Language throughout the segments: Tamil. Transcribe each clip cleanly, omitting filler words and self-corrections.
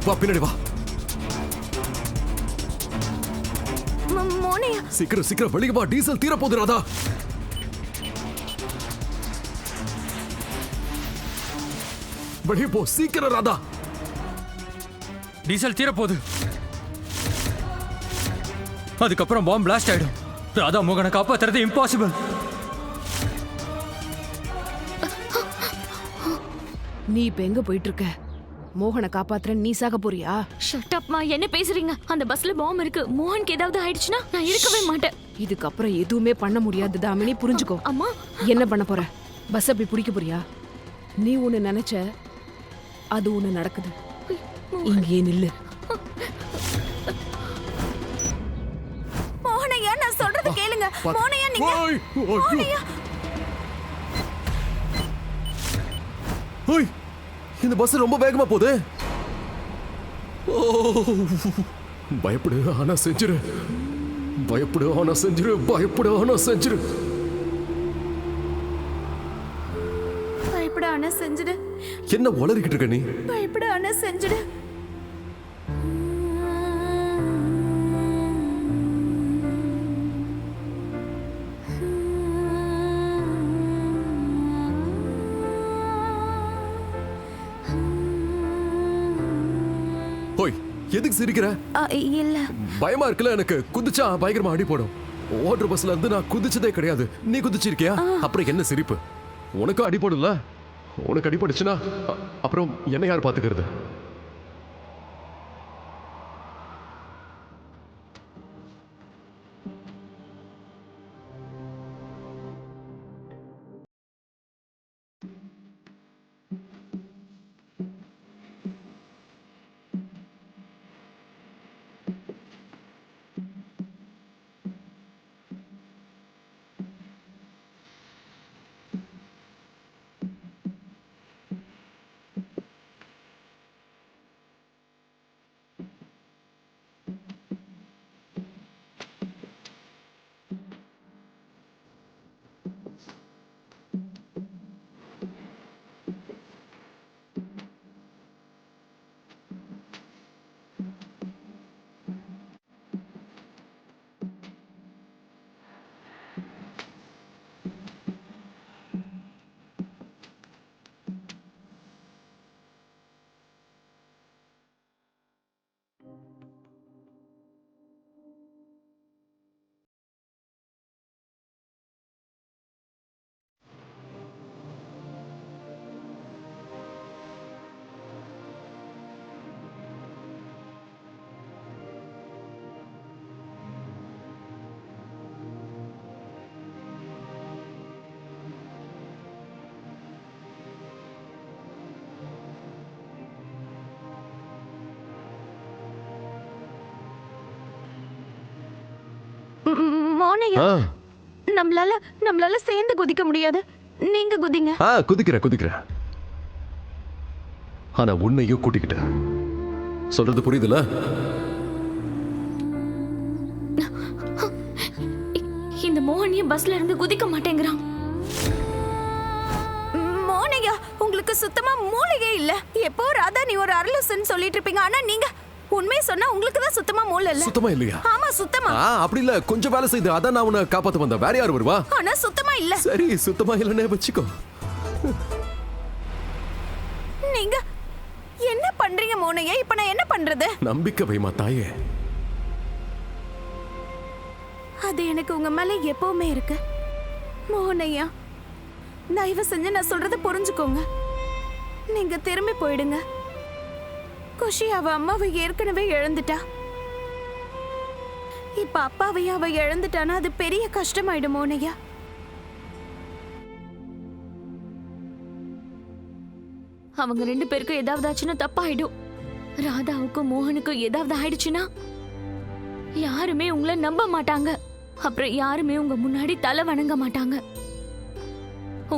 வா பின்னாடி வா. மோனையா சீக்கிரம் சீக்கிரம் வெளியே வா, டீசல் தீர போகுது ராதா. வெளியே போ சீக்கிரம் ராதா. டீசல் தீர போகுது. அதுக்கப்புறம் பாம்பு பிளாஸ்ட் ஆயிடும். ராதா மோகனை காப்பாத்துறது இம்பாசிபிள். நீ இப்ப எங்க போயிட்டு இருக்க? மோகனை காப்பாத்துற நீ சாக போறியா? ஷட் அப்மா, என்ன பேசுறீங்க? அந்த பஸ்ல பாம்பு இருக்கு. மோகனுக்கு ஏதாவது ஆயிடுச்சுன்னா நான் இருக்கவே மாட்டேன். இதுக்கப்புறம் எதுவுமே பண்ண முடியாது தாமினி, புரிஞ்சுக்கோ. அம்மா, என்ன பண்ண போற? பஸ் அப்படி பிடிக்க போறியா? நீ ஒண்ணு நினைச்ச, அது ஒண்ணு நடக்குது. இங்கே நில்லு. மோகனையா, நான் சொல்றது கேளுங்க. மோகனையா, நீங்க மோகனையா. ஓய், இந்த பஸ் ரொம்ப வேகமா போகுது. பயப்படு ஆனா செஞ்சிரு. பயப்படு ஆனா செஞ்சிரு. பயப்படு ஆனா செஞ்சிரு. பயப்பட ஆனா செஞ்சிடு. என்ன உளறிக்கிட்டு இருக்க நீ? பயப்பட ஆனா செஞ்சிடு. ஓய், எதுக்கு சிரிக்கிற? இல்ல, பயமா இருக்குல்ல எனக்கு. குதிச்சா பயங்கரமா அடி போடும். ஓட்டர் பஸ்ல இருந்து நான் குதிச்சதே கிடையாது. நீ குதிச்சிருக்கியா? அப்புறம் என்ன சிரிப்பு? உனக்கு அடி போடும்ல. உனக்கு அடிபட்டுச்சுன்னா அப்புறம் என்ன யார் பாத்துக்கிறது? மோகனையா, நம்மளால சேர்ந்து குதிக்க முடியாது. நீங்க குதிங்க. குதிக்கிற. ஆனா உன்னையும் கூட்டிக்கிட்ட. சொல்றது புரியுதுல? இந்த மோகனிய பஸ்ல இருந்து குதிக்க மாட்டேங்கிறான். மோகனையா, உங்களுக்கு சுத்தமா மூளையே இல்ல. எப்போ ராதா நீ ஒரு அரலசன் சொல்லிட்டு இருப்பீங்க. ஆனா நீங்க உண்மையை சொன்னா உங்களுக்கு தான் சுத்தமா மூளை இல்ல. சுத்தமா இல்லையா? ஆமா, சுத்தமா. அப்படி இல்ல, கொஞ்சம் வேலை செய்து அதான் நான் உன்னை காப்பாத்த வந்தேன். வேற யார் வருவா? ஆனா சுத்தமா இல்ல. சரி, சுத்தமா இல்லனே வச்சுக்கோ. நீங்க என்ன பண்றீங்க மோகனையா? இப்ப நான் என்ன பண்றது? நம்பிக்கை வைமா தாயே. அது எனக்கு உங்க மேல எப்பவுமே இருக்கு மோகனையா. தயவு செஞ்சு நான் சொல்றத புரிஞ்சுக்கோங்க. நீங்க திரும்பி போயிடுங்க. குஷி அவ அம்மாவை ஏற்கனவே இழந்துட்டா. இப்ப அப்பாவையும் அவ இழந்துட்டானா அது பெரிய கஷ்டமாயிடும் மோகனையா. அவங்க ரெண்டு பேருக்கும் ஏதாவது ஆச்சுன்னா தப்பாயிடும். ராதாவுக்கும் மோகனுக்கும் ஏதாவது ஆயிடுச்சுன்னா யாருமே உங்களை நம்ப மாட்டாங்க. அப்புறம் யாருமே உங்க முன்னாடி தலை வணங்க மாட்டாங்க.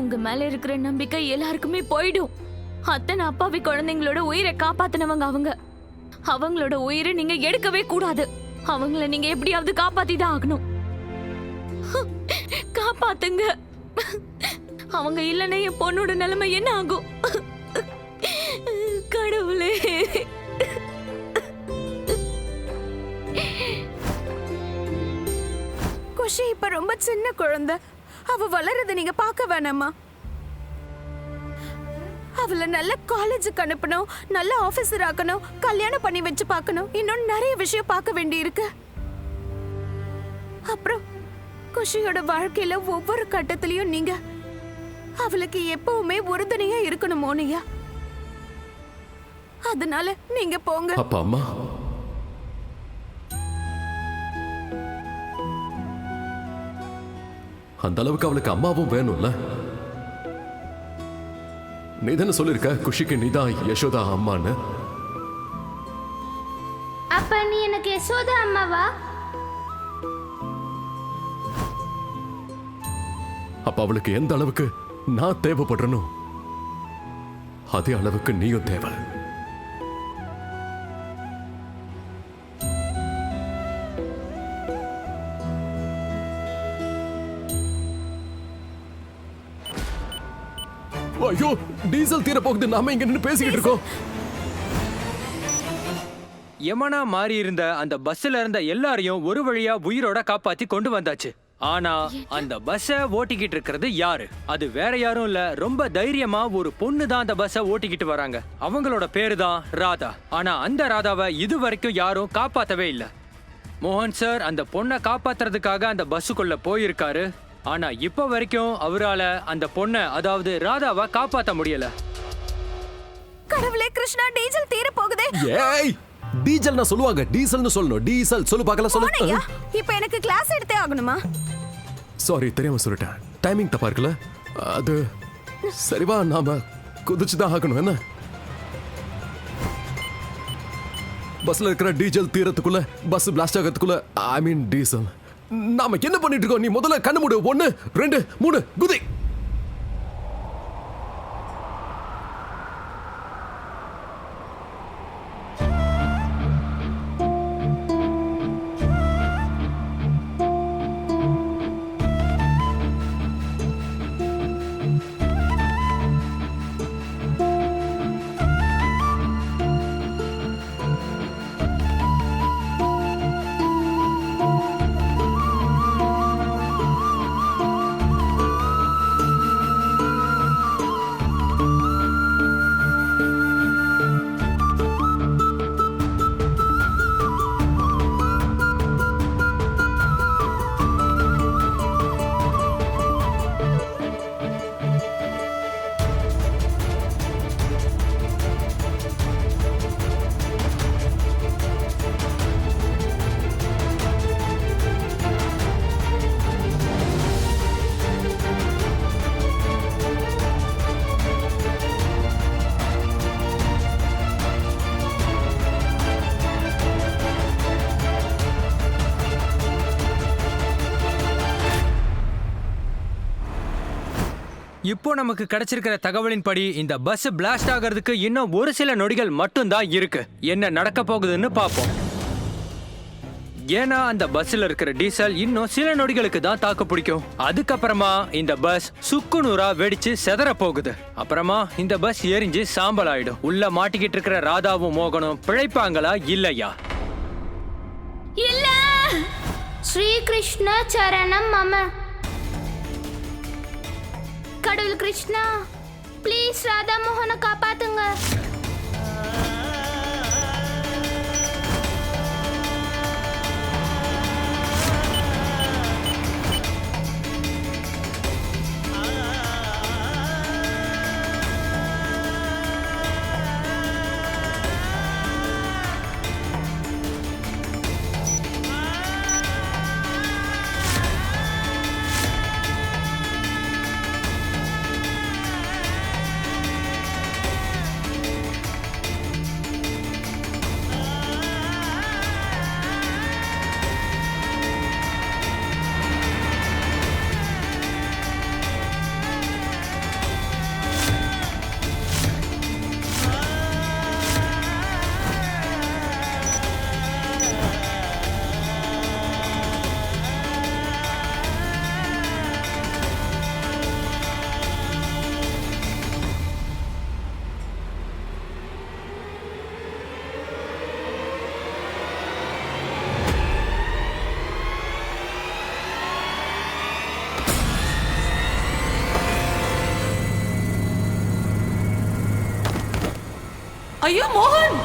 உங்க மேல இருக்கிற நம்பிக்கை எல்லாருக்குமே போயிடும். அத்தனை அப்பாவி குழந்தைங்களோட உயிரை காப்பாத்தினவங்க அவங்க. அவங்களோட உயிரை நீங்க எடுக்கவே கூடாது. அவங்கள நீங்க எப்படியாவது காப்பாத்திதான் ஆகணும். காப்பாத்துங்க. அவங்க இல்லைன்னா என் பொண்ணோட நிலைமை என்ன ஆகும்? கடவுளே. குழந்தை. அவ வளர்றத நீங்க பார்க்க வேணாமா? அவளை நல்ல காலேஜுக்கு அனுப்பணும், நல்ல ஆபீசர் ஆக்கணும், கல்யாணம் பண்ணி வச்சு பார்க்கணும், இன்னும் நிறைய விஷயம் பார்க்க வேண்டி இருக்கு. அப்புறம் குஷியோட வாழ்க்கையில ஒவ்வொரு கட்டத்திலயும் நீங்க அவளுக்கு எப்பவுமே உறுதுணையா இருக்கணும் மோனியா. அதனால நீங்க போங்க. அப்பா அம்மா, அந்த அளவுக்கு அவளுக்கு அம்மாவும் வேணும்ல. நீ தானே சொல்லிருக்க குஷிக்கு நீதான் யசோதா அம்மான்னு. அப்ப நீ எனக்கு யசோதா அம்மாவா? அப்ப அவளுக்கு எந்த அளவுக்கு நான் தேவைப்படுறனோ அதே அளவுக்கு நீயும் தேவை. ஐயோ, டீசல் தீர போகுது. நாம இங்க நின்னு பேசிக்கிட்டு இருக்கோம். யமனா மாறி இருந்த அந்த பஸ்ல இருந்த எல்லாரையும் ஒரு வழியா உயிரோட காப்பாத்தி கொண்டு வந்தாச்சு. ஆனா அந்த பஸ்ஸ ஓட்டிக்கிட்டு இருக்கிறது யாரு? அது வேற யாரும் இல்ல, ரொம்ப தைரியமா ஒரு பொண்ணு தான் அந்த பஸ்ஸ ஓட்டிக்கிட்டு வராங்க. அவங்களோட பேரு தான் ராதா. ஆனா அந்த ராதாவை இது வரைக்கும் யாரும் காப்பாத்தவே இல்ல. மோகன் சார் அந்த பொண்ணை காப்பாத்துறதுக்காக அந்த பஸ்ஸுக்குள்ள போயிருக்காரு. ஆனா இப்ப வரைக்கும் அவரால அந்த பொண்ணை, அதாவது ராதாவை காப்பாத்த முடியல. கடவுளே கிருஷ்ணா, டீசல் தீர போகுதே. ஏய், டீசல் நான் சொல்லுவாங்க, டீசல்னு சொல்லணும். டீசல் சொல்லு பார்க்கலாம், மோனியா, சொல்லு. இப்போ எனக்கு கிளாஸ் எடுத்தே ஆகணுமா? சாரி, தெரியாம சொல்லிட்டேன். டைமிங் தப்பா இருக்குல்ல? அது சரிவா, நாம குதிச்சுதான் ஆகணும். என்ன பஸ்ல இருக்கிற டீசல் தீரத்துக்குள்ள, பஸ் பிளாஸ்ட் ஆகிறதுக்குள்ள, ஐ மீன் டீசல், நாம என்ன பண்ணிட்டு இருக்கோம்? நீ முதல்ல கண்ணு மூடு. 1 2 3 குதி. இப்போ நமக்கு கிடைச்சிருக்கிற தகவலின்படி இந்த பஸ் பிளாஸ்ட் ஆகிறதுக்கு இன்னும் ஒரு சில நொடிகள் மட்டும்தான் இருக்கு. என்ன நடக்க போகுதுன்னு பாப்போம். ஏன்னா அந்த பஸ்ல இருக்கிற டீசல் இன்னும் சில நொடிகளுக்கு தான் தாக்கு பிடிக்கும். அதுக்கப்புறமா இந்த பஸ் சுக்குநூறா வெடிச்சு செதற போகுது. அப்புறமா இந்த பஸ் எரிஞ்சு சாம்பல் ஆயிடும். உள்ள மாட்டிக்கிட்டு இருக்கிற ராதாவும் மோகனும் பிழைப்பாங்களா இல்லையா? இல்ல. ஸ்ரீ கிருஷ்ண சரணம் மம. கடவுள் கிருஷ்ணா, ப்ளீஸ் ராதா மோகனை காப்பாத்துங்க. ஐயோ மோகன்!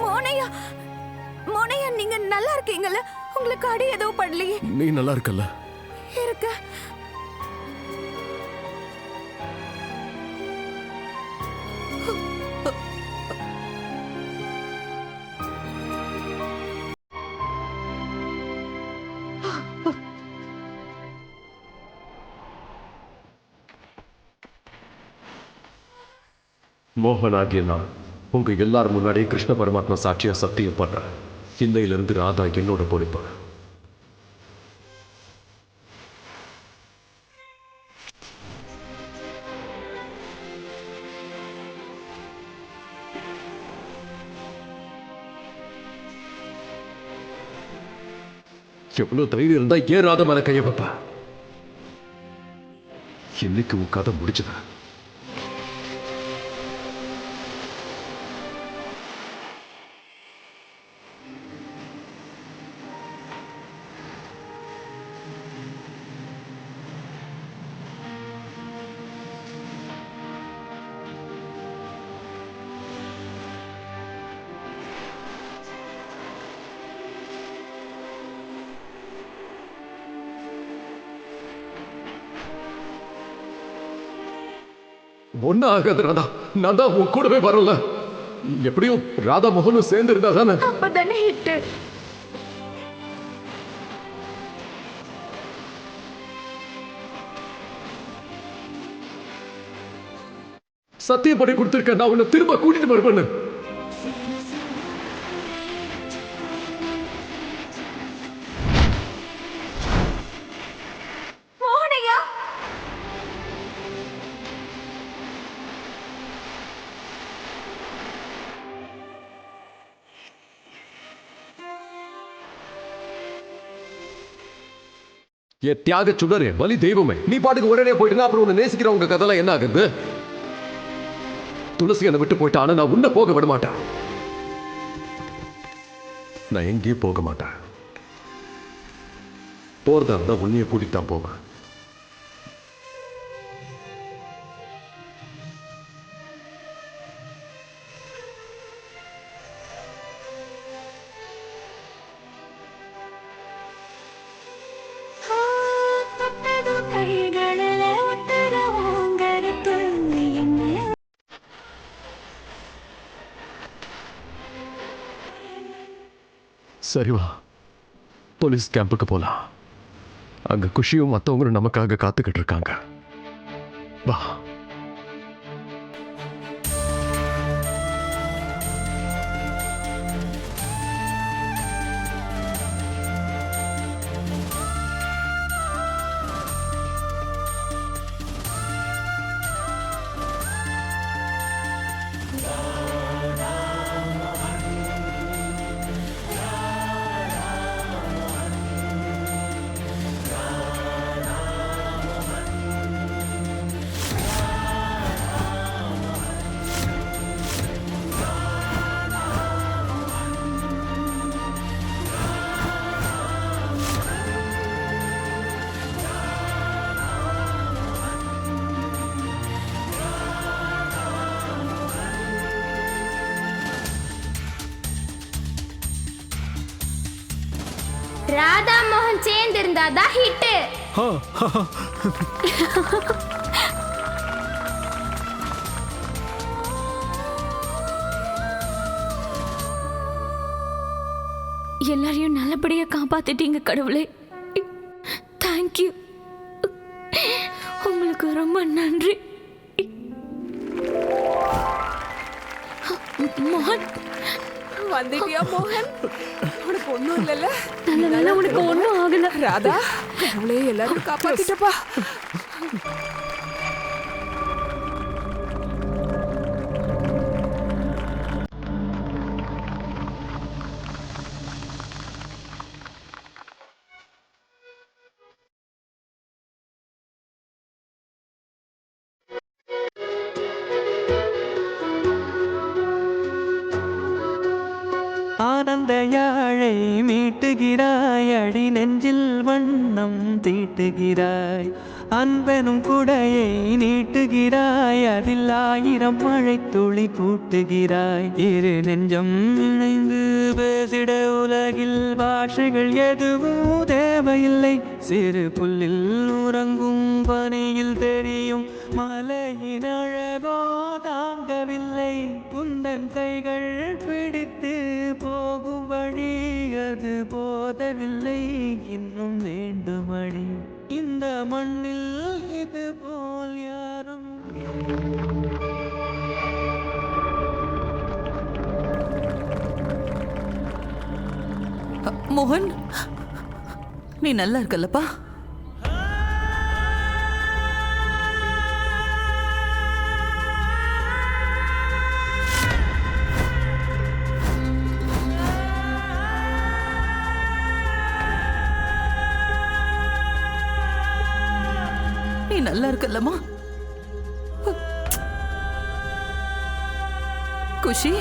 மோனையா, மோனையா, நீங்க நல்லா இருக்கீங்கல்ல? உங்களுக்கு அடி எதுவும் படலையே? நீ நல்லா இருக்கல்ல? இருக்க. மோகன் ஆகிய நான் உங்க எல்லாரும் முன்னாடி கிருஷ்ண பரமாத்மா சாட்சியா சத்தியம் பண்றேன். இன்னையிலிருந்து ராதா என்னோட பொறுப்பு. எவ்வளவு தைரியம் இருந்தா ஏன் ராதா மேல கைய வைப்ப? இன்னைக்கு உன் கதை முடிச்சுத. ஒன்னும் ஆகாது ராதா. நான் தான் உன் கூடவே வரல. எப்படியும் ராதா மோகனும் சேர்ந்து இருந்தா தானே. அப்பதானே ஹிட். சத்தியப்படி கொடுத்திருக்க. நான் உன்னை திரும்ப கூட்டிட்டு வருவேன்னு. என் தியாக சுடரே, பலி தெய்வமே, நீ பாட்டுக்கு உடனே போயிட்டுனா அப்புறம் உன்னை நேசிக்கிறவங்க கதெல்லாம் என்ன ஆகுது? துளசி என்னை விட்டு போயிட்டா, ஆனா நான் உன்னை போக விட மாட்டேன். நான் எங்கேயும் போக மாட்டேன். போறதா இருந்தா உன்னைய கூட்டிட்டு தான் போவேன். சரி வா, போலீஸ் கேம்புக்கு போலாம். அங்க குஷியும் மற்றவங்களும் நமக்காக காத்துக்கிட்டு இருக்காங்க. வா. ராதா மோகன் சேர்ந்து இருந்தாதான் ஹிட். எல்லாரையும் நல்லபடியா காப்பாத்திட்டீங்க கடவுளே. தேங்க்யூ. உங்களுக்கு ரொம்ப நன்றி. மோகன் வந்துட்டியா மோகன்? உனக்கு ஒண்ணும் இல்லைல்ல? நல்ல வேளை உனக்கு ஒண்ணும் ஆகல. ராதா, கடவுளே எல்லாரும் காப்பாத்திட்டப்பா. ஆனந்த யாழை மீட்டுகிறாய், அடி நெஞ்சில் வண்ணம் தீட்டுகிறாய். அன்பெனும் குடையை நீட்டுகிறாய், அதில் 1000 மழை துளி கூட்டுகிறாய். இரு நெஞ்சம் இணைந்து பேசிட உலகில் பாஷைகள் எதுவும் தேவையில்லை. சிறு புல்லில் உறங்கும் பனியில் தெரியும் மலையின் அழகோ தாங்கவில்லை. குந்தன் கைகள் பிடித்து போகும் வழி அது போதவில்லை. இன்னும் வேண்டுமடி இந்த மண்ணில் இது போல் யாரும். மோகன், நீ நல்லா இருக்கல்லப்பா? நீ நல்லா இருக்கல்லம்மா? குஷி,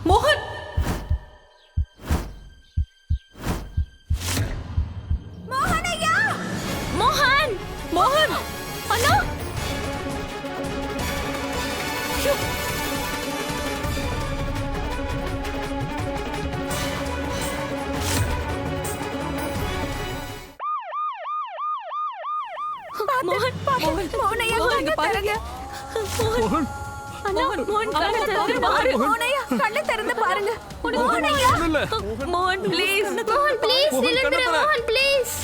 மோகன், மோகன், மோகன் அண்ணா. ஐயோ. மோகன், மோகன் ஐயா, இங்க பாருங்க. மோகன் அண்ணா, மோகன் கண்ணை திறந்து பாரு. மோகன் ஐயா, கண்ணை திறந்து பாருங்க. மோகன் ஐயா, மோகன் ப்ளீஸ். மோகன் ப்ளீஸ் எழுந்துரு. மோகன் ப்ளீஸ்.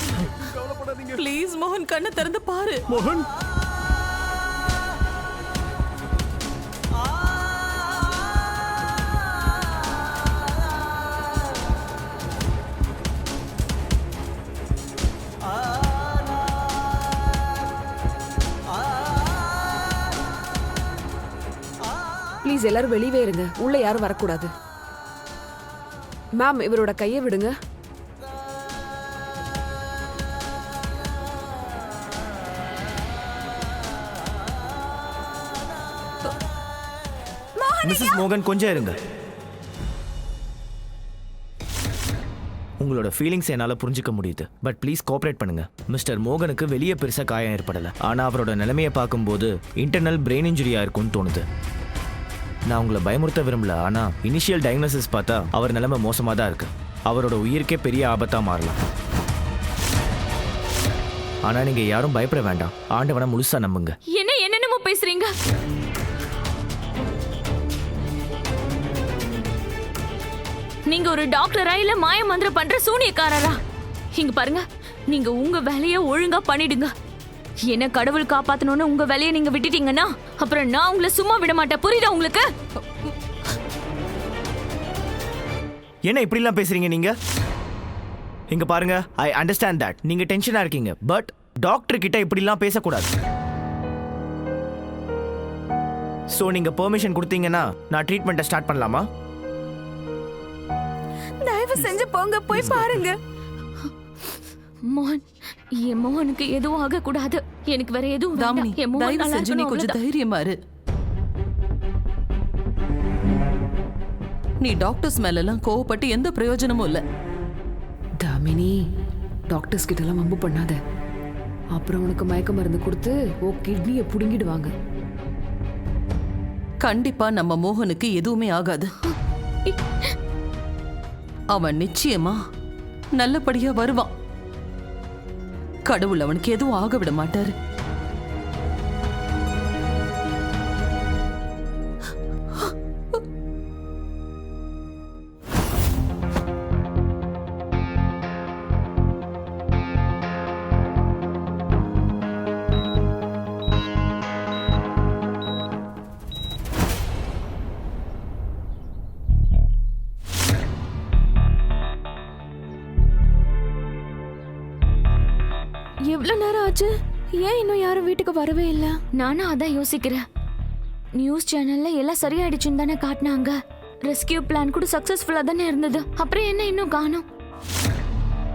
ப்ளீஸ் மோகன், கண்ணை திறந்து பாரு. மோகன், ப்ளீஸ் எல்லாரும் வெளியே இருங்க. உள்ள யாரும் வரக்கூடாது. மேம், இவரோட கையை விடுங்க. மிஸ்ஸஸ் மோகன், கொஞ்சம் இருங்க. உங்களோட ஃபீலிங்ஸ் என்னால் புரிஞ்சுக்க முடியுது. பட் ப்ளீஸ் கோஆப்ரேட் பண்ணுங்க. மிஸ்டர் மோகனுக்கு வெளியே பெருசாக காயம் ஏற்படலை. ஆனால் அவரோட நிலைமையை பார்க்கும்போது இன்டர்னல் பிரெயின் இன்ஜுரியாக இருக்கும்னு தோணுது. நான் உங்களை பயமுறுத்த விரும்பல, ஆனால் இனிஷியல் டயக்னோசிஸ் பார்த்தா அவர் நிலைமை மோசமாக தான் இருக்கு. அவரோட உயிருக்கே பெரிய ஆபத்தாக மாறலாம். ஆனால் நீங்கள் யாரும் பயப்பட வேண்டாம். ஆண்டவனை முழுசா நம்புங்க. என்னென்னமோ பேசுறீங்க. நீங்க ஒரு டாக்டரா இல்ல மாய மந்திரம் பண்ற சூனியக்காரரா? இங்க பாருங்க, நீங்க உங்க வேலைய ஒழுங்கா பண்ணிடுங்க. என்ன கடவுள் காப்பாத்தணும்னு உங்க வேலையை நீங்க விட்டுட்டீங்கன்னா அப்புறம் நான் உங்களை சும்மா விட மாட்டேன். புரியுதா உங்களுக்கு? என்ன இப்படிலாம் பேசுறீங்க நீங்க? இங்க பாருங்க, ஐ அண்டர்ஸ்டாண்ட் தட் நீங்க டென்ஷனா இருக்கீங்க, பட் டாக்டர் கிட்ட இப்படிலாம் பேசக்கூடாது. சோ நீங்க பெர்மிஷன் கொடுத்தீங்கன்னா நான் ட்ரீட்மெண்ட்டை ஸ்டார்ட் பண்ணலாமா? தயவு செஞ்சு போங்க, போய் பாருங்க. மோகன், என் மோகனுக்கு எதுவும் ஆக கூடாது. எனக்கு வேற எதுவும் தாமினி, வேண்டாம். என் மோகன் தயவு நல்லா செஞ்சு நீ இருக்கணும், கொஞ்சம் அவ்வளவுதான். தைரியமா இரு. நீ டாக்டர்ஸ் மேல எல்லாம் கோவப்பட்டு எந்த பிரயோஜனமும் இல்ல. தாமினி, டாக்டர்ஸ் கிட்ட எல்லாம் வம்பு பண்ணாத. அப்புறம் உனக்கு மயக்க மருந்து கொடுத்து கிட்னியை புடுங்கிடுவாங்க. கண்டிப்பா நம்ம மோகனுக்கு எதுவுமே ஆகாது. அவன் நிச்சயமா நல்லபடியா வருவான். கடவுள் அவனுக்கு எதுவும் ஆக விட மாட்டாரு. எவ்வளவு நேரம் ஆச்சு? ஏன் இன்னும் யாரும் வீட்டுக்கு வரவே இல்ல? நானும் அதான் யோசிக்கிறேன். நியூஸ் சேனல்ல எல்லாம் சரியாயிடுச்சுன்னு தானே காட்டினாங்க. ரெஸ்கியூ பிளான் கூட சக்சஸ்ஃபுல்லா தானே இருந்தது. அப்புறம் என்ன இன்னும் காணோம்?